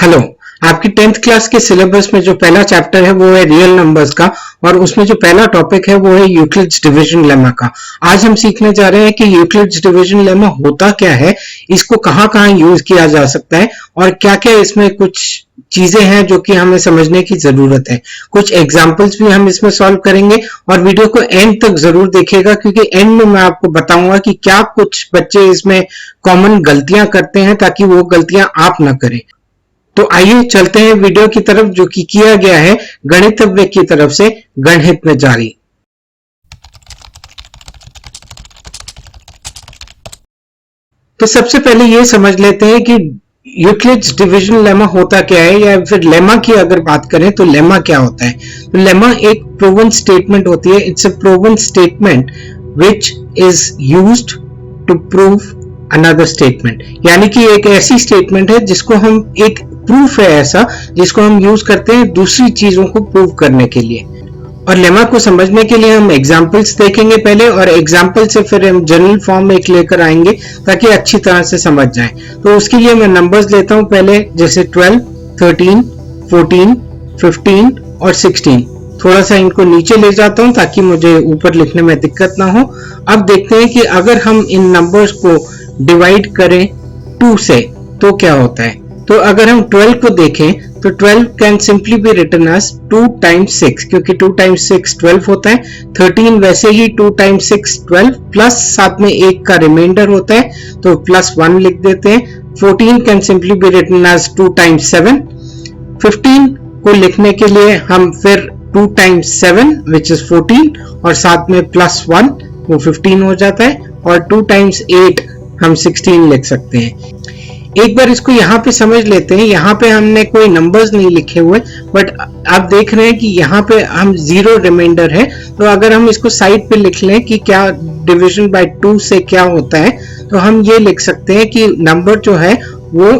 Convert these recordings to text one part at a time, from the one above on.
Hello. आपकी 10th class के syllabus में जो पहला चैप्टर है वो है रियल नंबर्स का, और उसमें जो पहला टॉपिक है वो है यूक्लिड्स डिवीजन लेमा का। आज हम सीखने जा रहे हैं कि यूक्लिड्स डिवीजन लेमा होता क्या है, इसको कहाँ कहाँ यूज किया जा सकता है, और क्या क्या इसमें कुछ चीजें हैं जो कि हमें समझने की जरूरत है। कुछ एग्जाम्पल्स भी हम इसमें सॉल्व करेंगे, और वीडियो को एंड तक जरूर देखिएगा, क्योंकि एंड में मैं आपको बताऊंगा कि क्या कुछ बच्चे इसमें कॉमन गलतियां करते हैं ताकि वो गलतियां आप ना करें। तो आइए चलते हैं वीडियो की तरफ, जो कि किया गया है गणितज्ञ की तरफ से गणित में जारी। तो सबसे पहले ये समझ लेते हैं कि यूक्लिड्स डिवीजन लेमा होता क्या है, या फिर लेमा की अगर बात करें तो लेमा क्या होता है। तो लेमा एक प्रूवन स्टेटमेंट होती है। It's a proven statement which is used to prove another statement, यानी कि एक ऐसी स्टेटमेंट है जिसको हम एक प्रूफ है ऐसा जिसको हम यूज करते हैं दूसरी चीजों को प्रूव करने के लिए। और लेमा को समझने के लिए हम एग्जांपल्स देखेंगे पहले, और एग्जांपल से फिर हम जनरल फॉर्म में एक लेकर आएंगे ताकि अच्छी तरह से समझ जाए। तो उसके लिए मैं नंबर्स लेता हूं पहले, जैसे 12, 13, 14, 15 और 16। थोड़ा सा इनको नीचे ले जाता हूं ताकि मुझे ऊपर लिखने में दिक्कत ना हो। अब देखते हैं कि अगर हम इन नंबर्स को डिवाइड करें 2 से तो क्या होता है। तो अगर हम 12 को देखें तो 12 can simply be written as 2 times 6, क्योंकि 2 times 6 12 होता है। 13 वैसे ही 2 times 6 12, प्लस साथ में 1 का रिमाइंडर होता है तो +1 लिख देते हैं। 14 can simply be written as 2 times 7। 15 को लिखने के लिए हम फिर 2 times 7 विच इज 14, और साथ में +1 वो 15 हो जाता है, और 2 times 8 हम 16 लिख सकते हैं। एक बार इसको यहाँ पे समझ लेते हैं। यहाँ पे हमने कोई नंबर्स नहीं लिखे हुए, बट आप देख रहे हैं कि यहाँ पे हम 0 रिमाइंडर है। तो अगर हम इसको साइड पे लिख लें कि क्या डिवीजन बाय 2 से क्या होता है, तो हम ये लिख सकते हैं कि नंबर जो है वो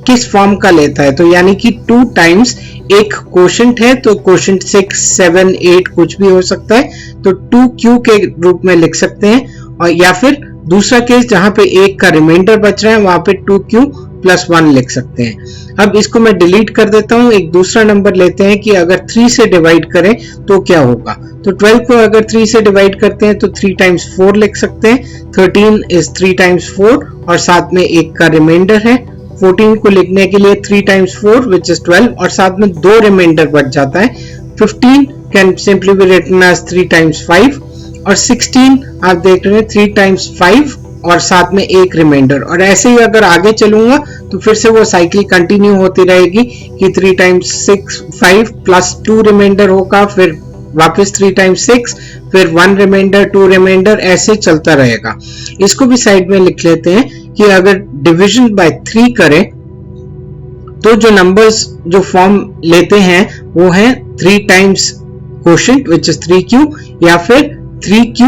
किस फॉर्म का लेता है। तो यानी कि 2 टाइम्स एक कोशेंट है, तो कोशेंट 6, 7, 8 कुछ भी हो सकता है, तो 2q के रूप में लिख सकते हैं। और या फिर दूसरा केस जहां पे 1 का रिमाइंडर बच रहा है वहां पे 2q + 1 लिख सकते हैं। अब इसको मैं डिलीट कर देता हूं। एक दूसरा नंबर लेते हैं कि अगर 3 से डिवाइड करें तो क्या होगा। तो 12 को अगर 3 से डिवाइड करते हैं तो 3 times 4 लिख सकते हैं। 13 इज 3 times 4, और साथ में 1 का रिमाइंडर है। 14 को लिखने के लिए 3 times 4 विच इज 12, और साथ में 2 रिमाइंडर बच जाता है। 15 can simply be written as 3 times 5, और 16 आप देख रहे हैं 3 times 5 और साथ में 1 रिमाइंडर। और ऐसे ही अगर आगे चलूंगा तो फिर से वो साइकिल कंटिन्यू होती रहेगी कि 3 times 6 5 प्लस 2 रिमाइंडर होगा, फिर वापस 3 times 6, फिर 1 रिमाइंडर, 2 रिमाइंडर, ऐसे चलता रहेगा। इसको भी साइड में लिख लेते हैं कि अगर डिवीजन बाय 3 करें तो जो नंबर्स जो फॉर्म लेते हैं वो है 3 times quotient which is 3q, या फिर 3q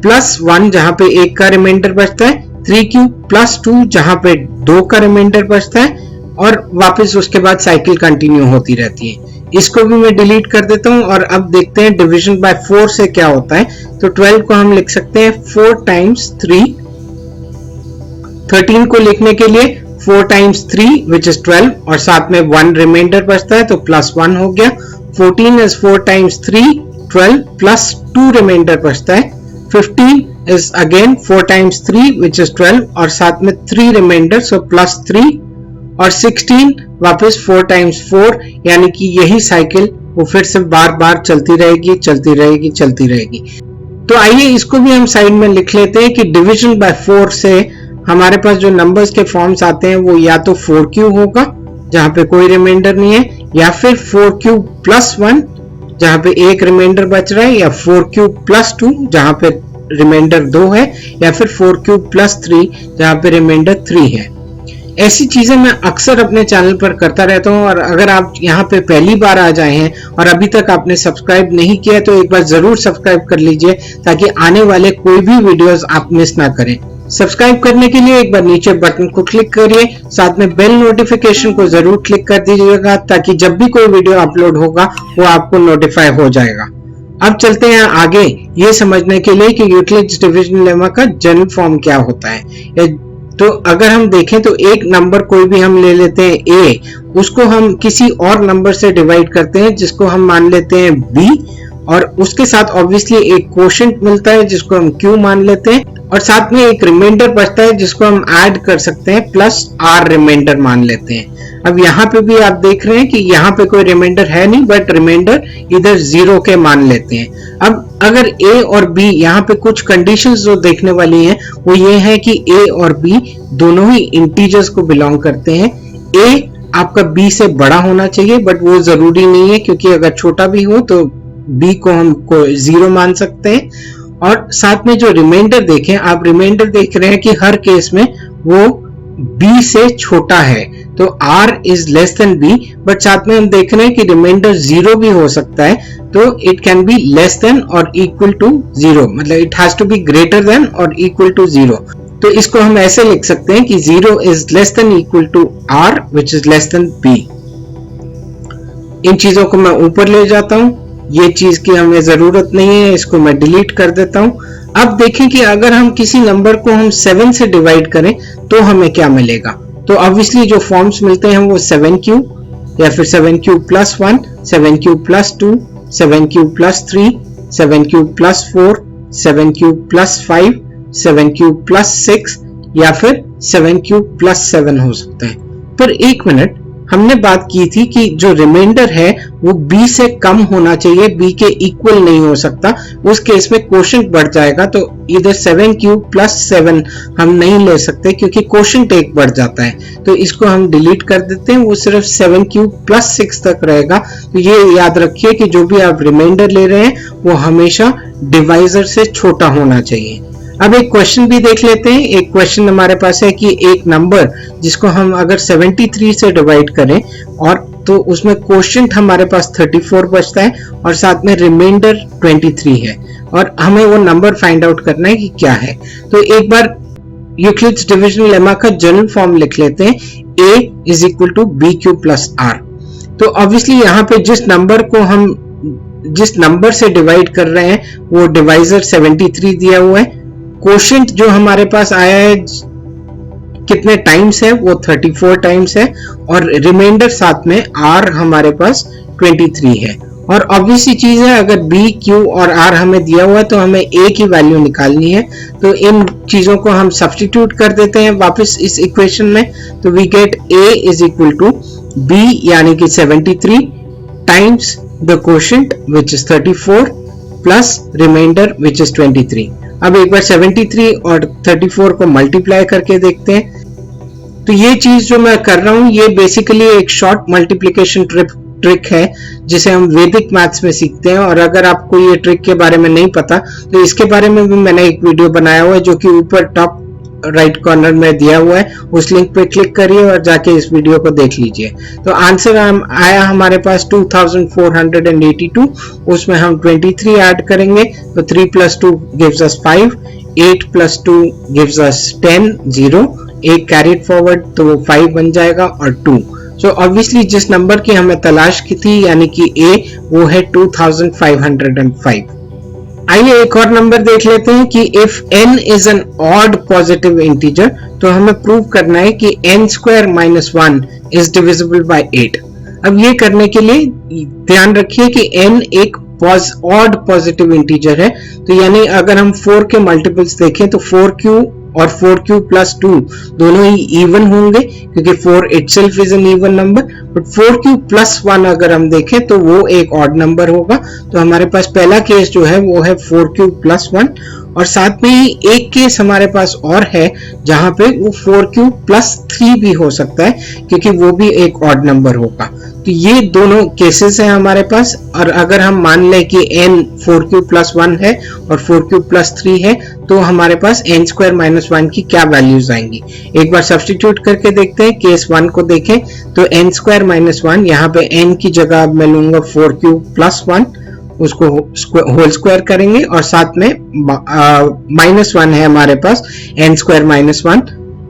+ 1 जहां पे 1 का रिमाइंडर बचता है, 3q + 2 जहां पे 2 का रिमाइंडर बचता है, और वापस उसके बाद साइकिल कंटिन्यू होती रहती है। इसको भी मैं डिलीट कर देता हूं। और अब देखते हैं डिवीजन बाय 4 से क्या होता है। तो 12 को हम लिख सकते हैं 4 times 3। 13 को लिखने के लिए 4 times 3 विच इज 12, और साथ में 1 रिमाइंडर बचता है तो +1 हो गया। 14 इज 4 times 3 12 प्लस 2 रिमाइंडर बचता है। 15 is again 4 times 3 which is 12, और साथ में 3 रिमाइंडर सो +3, और 16 वापस 4 times 4, यानी कि यही साइकिल वो फिर से बार बार चलती रहेगी चलती रहेगी चलती रहेगी। तो आइए इसको भी हम साइड में लिख लेते हैं कि डिवीजन बाय 4 से हमारे पास जो नंबर्स के फॉर्म्स आते हैं वो या तो 4q होगा जहां पे कोई रिमाइंडर नहीं है, या फिर 4q + 1 जहां पे 1 रिमाइंडर बच रहा है, या 4q + 2 जहां पे रिमाइंडर 2 है, या फिर 4q + 3 जहां पे रिमाइंडर 3 है। ऐसी चीजें मैं अक्सर अपने चैनल पर करता रहता हूं, और अगर आप यहाँ पे पहली बार आ जाए हैं और अभी तक आपने सब्सक्राइब नहीं किया तो एक बार जरूर सब्सक्राइब कर लीजिए ताकि आने वाले कोई भी वीडियोस आप मिस ना करें। सब्सक्राइब करने के लिए एक बार नीचे बटन को क्लिक करिए, साथ में बेल नोटिफिकेशन को जरूर क्लिक कर दीजिएगा ताकि जब भी कोई वीडियो अपलोड होगा वो आपको नोटिफाई हो जाएगा। अब चलते हैं आगे ये समझने के लिए कि यूक्लिड्स डिवीजन लेमा का जनरल फॉर्म क्या होता है, या तो अगर हम देखें तो एक नंबर कोई भी हम ले लेते हैं a, उसको हम किसी और नंबर से डिवाइड करते हैं जिसको हम मान लेते हैं b, और उसके साथ ऑब्वियसली एक कोशेंट मिलता है जिसको हम q मान लेते हैं, और साथ में एक रिमाइंडर बचता है जिसको हम ऐड कर सकते हैं प्लस r रिमाइंडर मान लेते हैं। अब यहाँ पे भी आप देख रहे हैं कि यहाँ पे कोई रिमाइंडर है नहीं, बट रिमाइंडर इधर 0 के मान लेते हैं। अब अगर a और b, यहाँ पे कुछ कंडीशंस जो देखने वाली हैं वो ये है कि a और b दोनों ही इंटीजर्स को बिलोंग करते हैं। a आपका b से बड़ा होना चाहिए, बट वो जरूरी नहीं है, क्योंकि अगर छोटा भी हो तो b को हम 0 मान सकते हैं। और साथ में जो रिमाइंडर देखें, आप रिमाइंडर देख रहे हैं कि हर केस में वो b से छोटा है, तो r is less than b, but साथ में हम देख रहे हैं कि रिमाइंडर 0 भी हो सकता है, तो it can be less than और इक्वल टू 0, मतलब it has to be greater than और इक्वल टू 0। तो इसको हम ऐसे लिख सकते हैं कि 0 is less than equal to r which is less than b। इन चीजों को मैं ऊपर ले जाता हूं, ये चीज की हमें जरूरत नहीं है, इसको मैं डिलीट कर देता हूं। अब देखें कि अगर हम किसी नंबर को हम 7 से डिवाइड करें तो हमें क्या मिलेगा। तो ऑब्वियसली जो फॉर्म्स मिलते हैं वो 7q या फिर 7q plus 1, 7q plus 2, 7q plus 3, 7q plus 4, 7q plus 5, 7q plus 6 या फिर 7q प्लस 7 हो सकता है। पर एक मिनट, हमने बात की थी कि जो रिमाइंडर है वो b से कम होना चाहिए, b के इक्वल नहीं हो सकता, उस केस में कोशेंट बढ़ जाएगा। तो इधर 7q प्लस 7 हम नहीं ले सकते क्योंकि कोशेंट 1 बढ़ जाता है, तो इसको हम डिलीट कर देते हैं, वो सिर्फ 7q प्लस 6 तक रहेगा। तो ये याद रखिए कि जो भी आप रिमाइंडर ले रहे हैं वो हमेशा डिवाइजर से छोटा होना चाहिए। अब एक क्वेश्चन भी देख लेते हैं। एक क्वेश्चन हमारे पास है कि एक नंबर जिसको हम अगर 73 से डिवाइड करें और तो उसमें कोशेंट हमारे पास 34 बचता है और साथ में रिमाइंडर 23 है, और हमें वो नंबर फाइंड आउट करना है कि क्या है। तो एक बार यूक्लिड्स डिविजन लेमा का जनरल फॉर्म लिख लेते हैं, a is equal to b q plus r. तो ऑब्वियसली यहाँ पे जिस नंबर से डिवाइड कर रहे हैं वो डिवाइजर 73 दिया हुआ है, कोशेंट जो हमारे पास आया है कितने टाइम्स है वो 34 टाइम्स है, और रिमाइंडर साथ में r हमारे पास 23 है। और ऑब्वियसली चीज है, अगर b, q और r हमें दिया हुआ है तो हमें a की वैल्यू निकालनी है। तो इन चीजों को हम सब्स्टिट्यूट कर देते हैं वापस इस इक्वेशन में, तो we get a is equal to b यानी कि 73 times the quotient which is 34 plus remainder which is 23। अब एक बार 73 और 34 को मल्टीप्लाई करके देखते हैं। तो ये चीज जो मैं कर रहा हूं ये बेसिकली एक शॉर्ट मल्टीप्लिकेशन ट्रिक है जिसे हम वैदिक मैथ्स में सीखते हैं, और अगर आपको ये ट्रिक के बारे में नहीं पता तो इसके बारे में भी मैंने एक वीडियो बनाया हुआ है जो कि ऊपर टॉप राइट कॉर्नर में दिया हुआ है, उस लिंक पे क्लिक करिए और जाके इस वीडियो को देख लीजिए। तो आंसर आया हमारे पास 2482, उसमें हम 23 ऐड करेंगे तो 3 + 2 गिव्स अस 5, 8 + 2 गिव्स अस 10, 0, एक कैरिड फॉरवर्ड तो वो 5 बन जाएगा और 2। सो ऑब्वियसली जिस नंबर की हमें तलाश की थी यानी कि a, वो है 2505। आइए एक और नंबर देख लेते हैं कि if n is an odd positive integer, तो हमें प्रूव करना है कि n² - 1 इज डिविजिबल बाय 8। अब ये करने के लिए ध्यान रखिए कि n एक ऑड पॉजिटिव इंटीजर है, तो यानी अगर हम 4 के मल्टीपल्स देखें तो 4q और 4q + 2 दोनों ही इवन होंगे क्योंकि 4 itself is an even number, but 4q + 1 अगर हम देखें तो वो एक ऑड नंबर होगा। तो हमारे पास पहला केस जो है वो है 4q + 1, और साथ में ही एक केस हमारे पास और है जहां पे वो 4q + 3 भी हो सकता है क्योंकि वो भी एक ऑड नंबर होगा। तो ये दोनों केसेस हैं हमारे पास, और अगर हम मान लें कि n 4q + 1 है और 4q + 3 है तो हमारे पास n² - 1 की क्या वैल्यूज आएंगी। एक बार सब्स्टिट्यूट करके देखते हैं। केस 1 को देखें तो n² - 1, यहाँ पे n की जगह मैं लूंगा 4q + 1, उसको होल स्क्वायर करेंगे और साथ में -1 है हमारे पास n² - 1,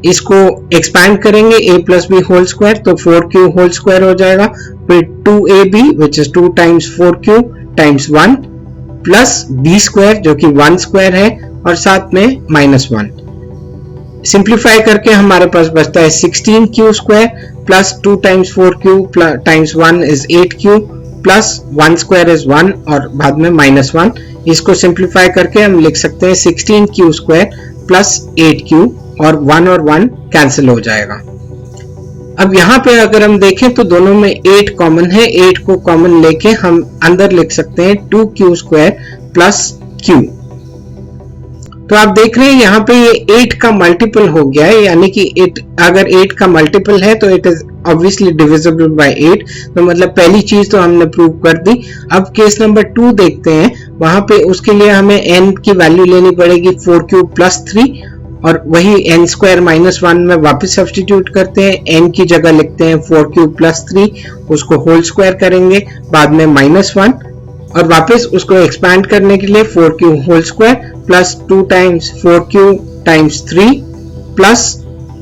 इसको एक्सपैंड करेंगे a + b होल स्क्वायर तो 4q होल स्क्वायर हो जाएगा, फिर 2ab which is 2 times 4q times 1 plus b² जो कि 1² है और साथ में -1। सिंप्लीफाई करके हमारे पास बचता है 16q square plus 2 times 4q times 1 is 8q plus 1 square is 1 और बाद में -1। इसको सिंप्लीफाई करके हम लिख सकते हैं 16q स्क्वायर प्लस 8q और 1 कैंसिल हो जाएगा। अब यहाँ पे अगर हम देखें तो दोनों में 8 कॉमन है, 8 को कॉमन लेके हम अंदर लिख सकते हैं 2q स्क्वायर प्लस q। तो आप देख रहे हैं यहाँ पे ये 8 का मल्टीपल हो गया है, यानी कि अगर 8 का मल्टीपल है तो it is obviously divisible by 8। तो मतलब पहली चीज तो हमने प्रूव कर दी। अब केस नंबर 2 देखते हैं, वहां पे उसके लिए हमें n की वैल्यू लेनी पड़ेगी 4q प्लस 3 और वही n स्क्वायर माइनस 1 में वापस सब्स्टिट्यूट करते हैं। n की जगह लिखते हैं 4q प्लस 3, उसको होल स्क्वायर करेंगे, बाद में -1 और वापस उसको एक्सपैंड करने के लिए 4q whole square plus 2 times 4q times 3 plus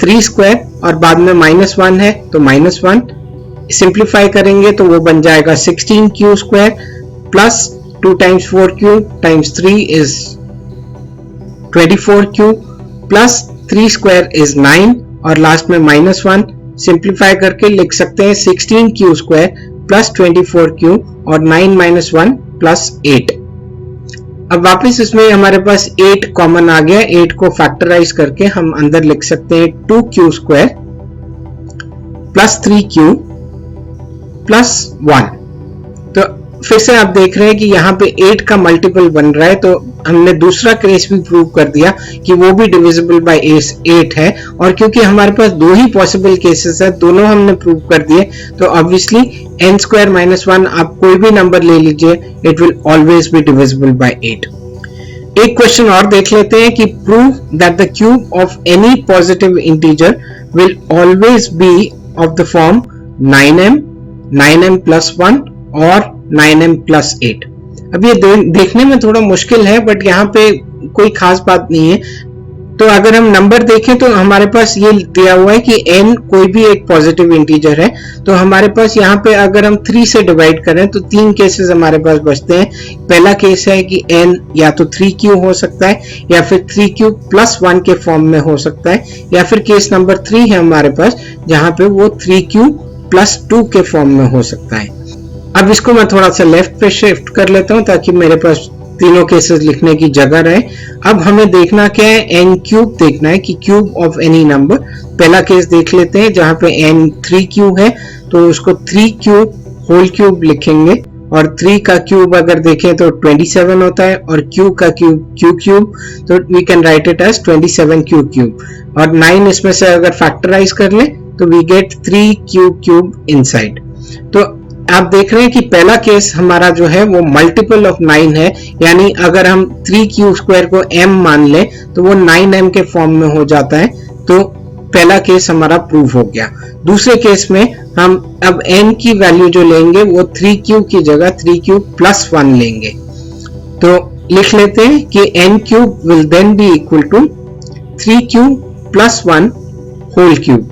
3 square और बाद में -1 है तो -1। सिंप्लीफाई करेंगे तो वो बन जाएगा 16q square plus 2 times 4q times 3 is 24q plus 3 square is 9 और लास्ट में -1। सिंप्लीफाई करके लिख सकते हैं 16q स्क्वायर प्लस 24q और 9 - 1 प्लस 8। अब वापस इसमें हमारे पास 8 कॉमन आ गया, 8 को फैक्टराइज करके हम अंदर लिख सकते हैं 2q square plus 3q plus 1। तो फिर से आप देख रहे हैं कि यहाँ पे 8 का मल्टीपल बन रहा है, तो हमने दूसरा केस भी प्रूव कर दिया कि वो भी डिविजिबल बाय 8 है। और क्योंकि हमारे पास दो ही पॉसिबल केसेस है, दोनों हमने प्रूव कर दिए, तो ऑब्वियसली n स्क्वायर माइनस 1 आप कोई भी नंबर ले लीजिए, it will always be divisible by 8। एक क्वेश्चन और देख लेते हैं कि prove that the cube of any positive integer will always be of the form 9m, 9m plus 1 और 9m प्लस 8। अब ये देखने में थोड़ा मुश्किल है, बट यहाँ पे कोई खास बात नहीं है। तो अगर हम नंबर देखें तो हमारे पास ये दिया हुआ है कि n कोई भी एक पॉजिटिव इंटीजर है, तो हमारे पास यहाँ पे अगर हम 3 से डिवाइड करें तो 3 केसेस हमारे पास बचते हैं। पहला केस है कि n या तो 3q हो सकता है या फिर 3q प्लस 1 के फॉर्म में हो सकता है, या फिर केस नंबर 3 है हमारे पास जहां पे वो 3q प्लस 2 के फॉर्म में हो सकता है। अब इसको मैं थोड़ा सा लेफ्ट पे शिफ्ट कर लेता हूं ताकि मेरे पास तीनों केसेस लिखने की जगह रहे। अब हमें देखना क्या है, n क्यूब देखना है कि क्यूब ऑफ एनी नंबर। पहला केस देख लेते हैं जहां पे n 3q है, तो उसको 3q होल क्यूब लिखेंगे और 3 का क्यूब अगर देखें तो 27 होता है और q का क्यूब q क्यूब, तो we can write it as 27q cube. और 9 इसमें से अगर फैक्टराइज कर ले तो we gate 3q cube inside. तो आप देख रहे हैं कि पहला केस हमारा जो है वो मल्टीपल ऑफ 9 है, यानी अगर हम 3q स्क्वायर को m मान लें तो वो 9m के फॉर्म में हो जाता है। तो पहला केस हमारा प्रूव हो गया। दूसरे केस में हम अब n की वैल्यू जो लेंगे वो 3q की जगह 3q प्लस 1 लेंगे। तो लिख लेते हैं कि n cube will then be equal to 3q plus 1 whole cube.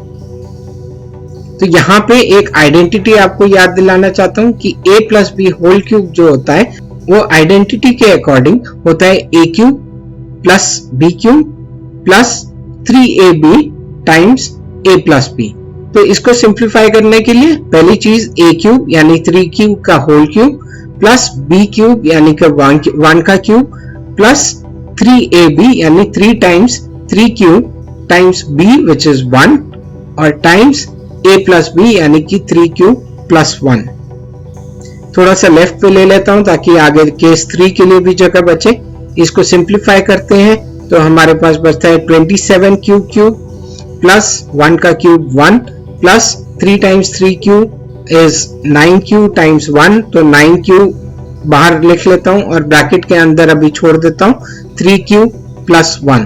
तो यहाँ पे एक आइडेंटिटी आपको याद दिलाना चाहता हूँ कि a plus b whole cube जो होता है वो आइडेंटिटी के अकॉर्डिंग होता है a cube plus b cube plus 3ab times a plus b. तो इसको सिंप्लीफाई करने के लिए पहली चीज a क्यूब यानी 3q का whole cube plus b cube यानी कि 1 का क्यूब प्लस 3ab यानी 3 times 3q times b which is 1 और टाइम्स a प्लस बी यानी कि 3q प्लस 1। थोड़ा सा लेफ्ट पे ले लेता हूं ताकि आगे केस 3 के लिए भी जगह बचे। इसको सिंप्लीफाई करते हैं तो हमारे पास बचता है 27q क्यूब प्लस 1 का cube 1 plus 3 times 3q is 9q times 1, तो 9q बाहर लिख लेता हूं और ब्रैकेट के अंदर अभी छोड़ देता हूं 3q प्लस 1।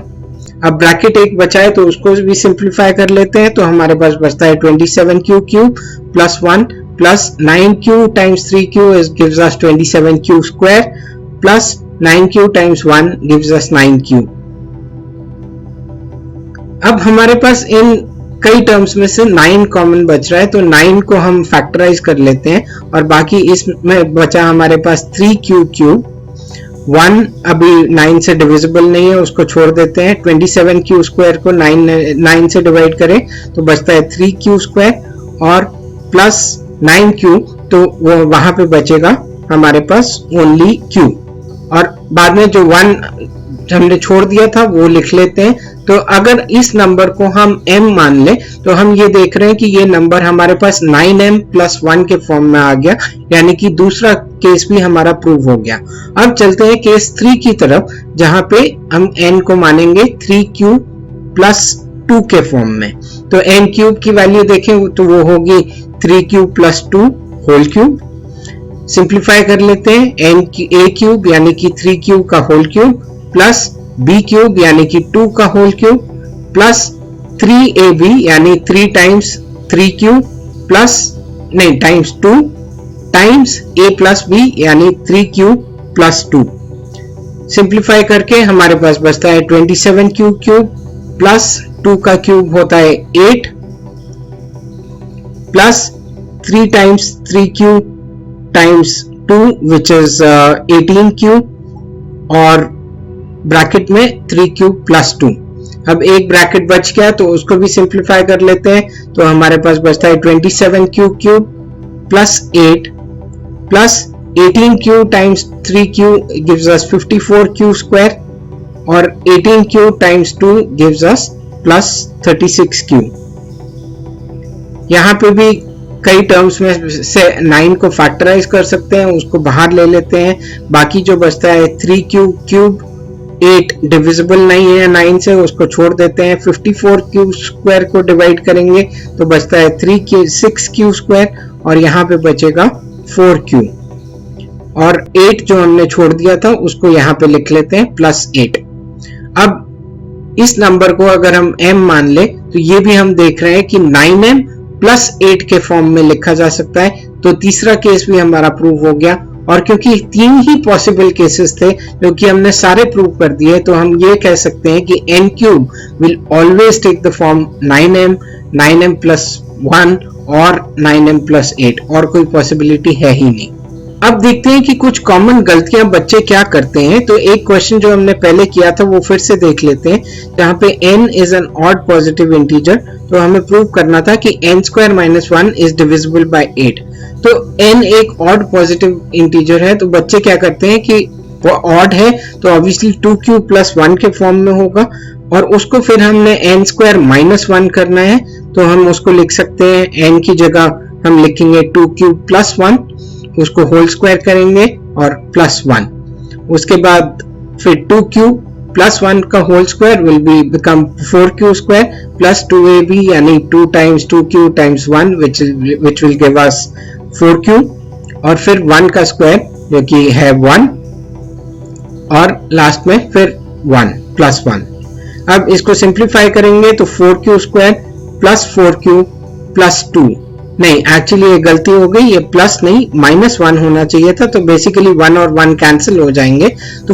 अब ब्रैकेट एक बचा है तो उसको भी सिंप्लीफाई कर लेते हैं, तो हमारे पास बचता है 27q cube plus 1 plus 9q times 3q gives us 27q square plus 9q times 1 gives us 9q। अब हमारे पास इन कई टर्म्स में से 9 कॉमन बच रहा है, तो 9 को हम फैक्टराइज कर लेते हैं और बाकी इसमें बचा हमारे पास 3q क्यूब 1 अभी 9 से डिविजिबल नहीं है, उसको छोड़ देते हैं। 27 क्यू स्क्वायर को 9 से डिवाइड करें तो बचता है 3 क्यू स्क्वायर और प्लस 9 क्यू, तो वो वहां पे बचेगा हमारे पास ओनली क्यू। और बाद में जो 1 हमने छोड़ दिया था वो लिख लेते हैं। तो अगर इस नंबर को हम m मान ले तो हम ये देख रहे हैं कि ये नंबर हमारे पास 9m प्लस 1 के फॉर्म में आ गया, यानी कि दूसरा केस भी हमारा प्रूव हो गया। अब चलते हैं केस 3 की तरफ, जहां पे हम n को मानेंगे 3q प्लस 2 के फॉर्म में। तो n क्यूब की वैल्यू देखें तो वो होगी 3q plus 2 whole cube. Simplify कर लेते हैं, a क्यूब यानी कि 3q का whole cube plus b cube यानी कि 2 का होल क्यूब प्लस 3ab यानी 3 टाइम्स 3q प्लस नहीं times 2 times a plus b यानी 3q प्लस 2। सिंप्लीफाई करके हमारे पास बचता है 27q क्यूब प्लस 2 का क्यूब होता है 8 plus 3 times 3q times 2 which is 18q और ब्रैकेट में 3q प्लस 2। अब एक ब्रैकेट बच गया तो उसको भी सिंप्लीफाई कर लेते हैं, तो हमारे पास बचता है 27q cube plus 8 plus 18q times 3q gives us 54q square और 18q times 2 gives us plus 36q। यहाँ पे भी कई टर्म्स में से 9 को फैक्टराइज कर सकते हैं, उसको बाहर ले लेते हैं। बाकी जो बचता है 3q क्यूब 8 डिविजिबल नहीं है 9 से, उसको छोड़ देते हैं। 54q स्क्वायर को डिवाइड करेंगे तो बचता है 6q स्क्वायर और यहाँ पे बचेगा 4q और 8 जो हमने छोड़ दिया था उसको यहाँ पे लिख लेते हैं प्लस 8। अब इस नंबर को अगर हम m मान ले तो ये भी हम देख रहे हैं कि 9m प्लस 8 के फॉर्म में लिखा जा सकता है, तो तीसरा केस भी हमारा प्रूव हो गया। और क्योंकि 3 ही पॉसिबल केसेस थे जो कि हमने सारे प्रूव कर दिए, तो हम ये कह सकते हैं कि n cube will always take the form 9m, 9m plus 1 और 9m प्लस 8, और कोई पॉसिबिलिटी है ही नहीं। अब देखते हैं कि कुछ कॉमन गलतियां बच्चे क्या करते हैं। तो एक क्वेश्चन जो हमने पहले किया था वो फिर से देख लेते हैं, जहां पे n is an odd positive integer. तो हमें प्रूव करना था कि n square minus 1 is divisible by 8। तो n एक ऑड पॉजिटिव इंटीजर है, तो बच्चे क्या करते हैं कि वो ऑड है तो ऑब्वियसली 2q प्लस 1 के फॉर्म में होगा, और उसको फिर हमने n स्क्वायर माइनस 1 करना है, तो हम उसको लिख सकते हैं n की जगह हम लिखेंगे 2q प्लस 1, उसको होल स्क्वायर करेंगे और प्लस 1। उसके बाद फिर 2q प्लस 1 का whole square will be become 4q square plus 2ab यानी 2 times 2q times 1 which will give us 4q, और फिर 1 का स्क्वायर जो कि है 1 और लास्ट में फिर 1 प्लस 1। अब इसको सिंप्लीफाई करेंगे तो 4q square plus 4q plus 2, नहीं एक्चुअली ये गलती हो गई, ये प्लस नहीं माइनस 1 होना चाहिए था, तो बेसिकली 1 और 1 कैंसिल हो जाएंगे, तो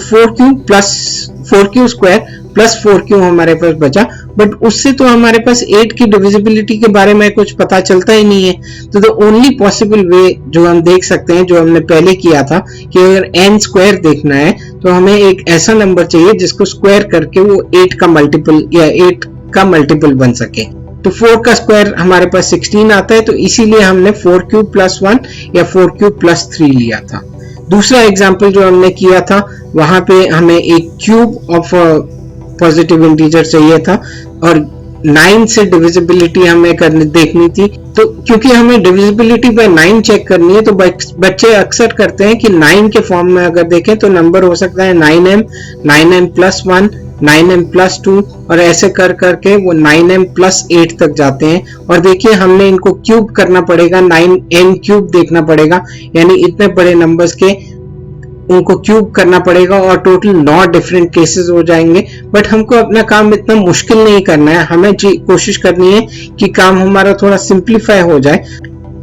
4q स्क्वायर प्लस 4q हमारे पास बचा। बट उससे तो हमारे पास 8 की डिविजिबिलिटी के बारे में कुछ पता चलता ही नहीं है। तो द ओनली पॉसिबल वे जो हम देख सकते हैं, जो हमने पहले किया था कि अगर n स्क्वायर देखना है तो हमें एक ऐसा नंबर चाहिए जिसको स्क्वायर करके वो 8 का मल्टीपल या 8 का मल्टीपल बन सके। तो 4 का स्क्वायर हमारे पास 16 आता है, तो इसीलिए हमने 4q प्लस 1 या 4q प्लस 3 लिया था। दूसरा एग्जाम्पल जो हमने किया था वहां पे हमें एक क्यूब ऑफ पॉजिटिव इंटीजर चाहिए था और 9 से डिविजिबिलिटी हमें देखनी थी। तो क्योंकि हमें डिविजिबिलिटी बाय 9 चेक करनी है, तो बच्चे अक्सर करते हैं कि 9 के फॉर्म में अगर देखें तो नंबर हो सकता है 9m, 9m plus 1, 9m plus 2 और ऐसे कर करके वो 9m प्लस 8 तक जाते हैं। और देखिए हमने इनको क्यूब करना पड़ेगा, 9n क्यूब देखना पड़ेगा, यानी इतने बड़े नंबर्स के उनको क्यूब करना पड़ेगा और टोटल 9 डिफरेंट केसेस हो जाएंगे। बट हमको अपना काम इतना मुश्किल नहीं करना है, हमें कोशिश करनी है कि काम हमारा थोड़ा सिंप्लीफाई हो जाए।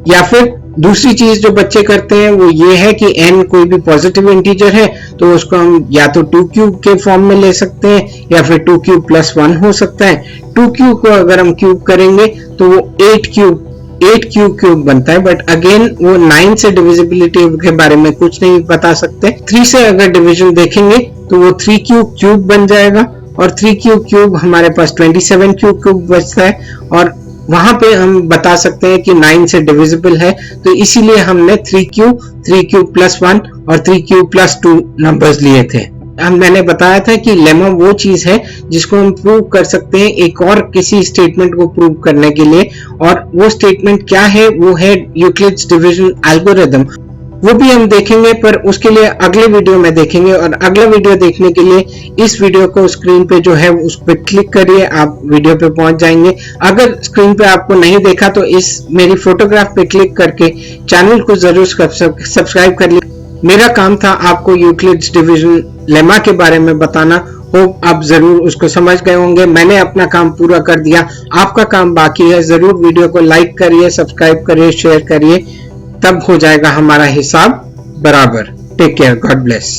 या फिर दूसरी चीज जो बच्चे करते हैं वो ये है कि n कोई भी पॉजिटिव इंटीजर है तो उसको हम या तो 2q के फॉर्म में ले सकते हैं या फिर 2q प्लस 1 हो सकता है। 2q को अगर हम क्यूब करेंगे तो वो 8q 8 क्यूब बनता है, बट अगेन वो 9 से डिविजिबिलिटी के बारे में कुछ नहीं बता सकते। 3 से अगर डिवीजन देखेंगे तो वो 3 क्यूब बन जाएगा, और 3 क्यूब हमारे पास 27 क्यूब बचता है, और वहां पे हम बता सकते हैं कि 9 से डिविजिबल है, तो इसीलिए हमने 3 क्यूब प्लस 1 और 3 क्यूब प्लस 2 नंबर्स लिए थे। मैंने बताया था कि लेमा वो चीज है जिसको हम प्रूव कर सकते हैं एक और किसी स्टेटमेंट को प्रूव करने के लिए, और वो स्टेटमेंट क्या है, वो है यूक्लिड्स डिवीजन एल्गोरिथम। वो भी हम देखेंगे, पर उसके लिए अगले वीडियो में देखेंगे। और अगला वीडियो देखने के लिए इस वीडियो को स्क्रीन पे जो है उस पर क्लिक करिए, आप वीडियो पे पहुंच जाएंगे। अगर स्क्रीन पे आपको नहीं देखा तो इस मेरी फोटोग्राफ पे क्लिक करके चैनल को जरूर सब्सक्राइब कर लीजिए। मेरा काम था आपको यूक्लिड्स डिवीजन लेमा के बारे में बताना। होप आप जरूर उसको समझ गए होंगे। मैंने अपना काम पूरा कर दिया, आपका काम बाकी है। जरूर वीडियो को लाइक करिए, सब्सक्राइब करिए, शेयर करिए, तब हो जाएगा हमारा हिसाब बराबर। Take care, God bless.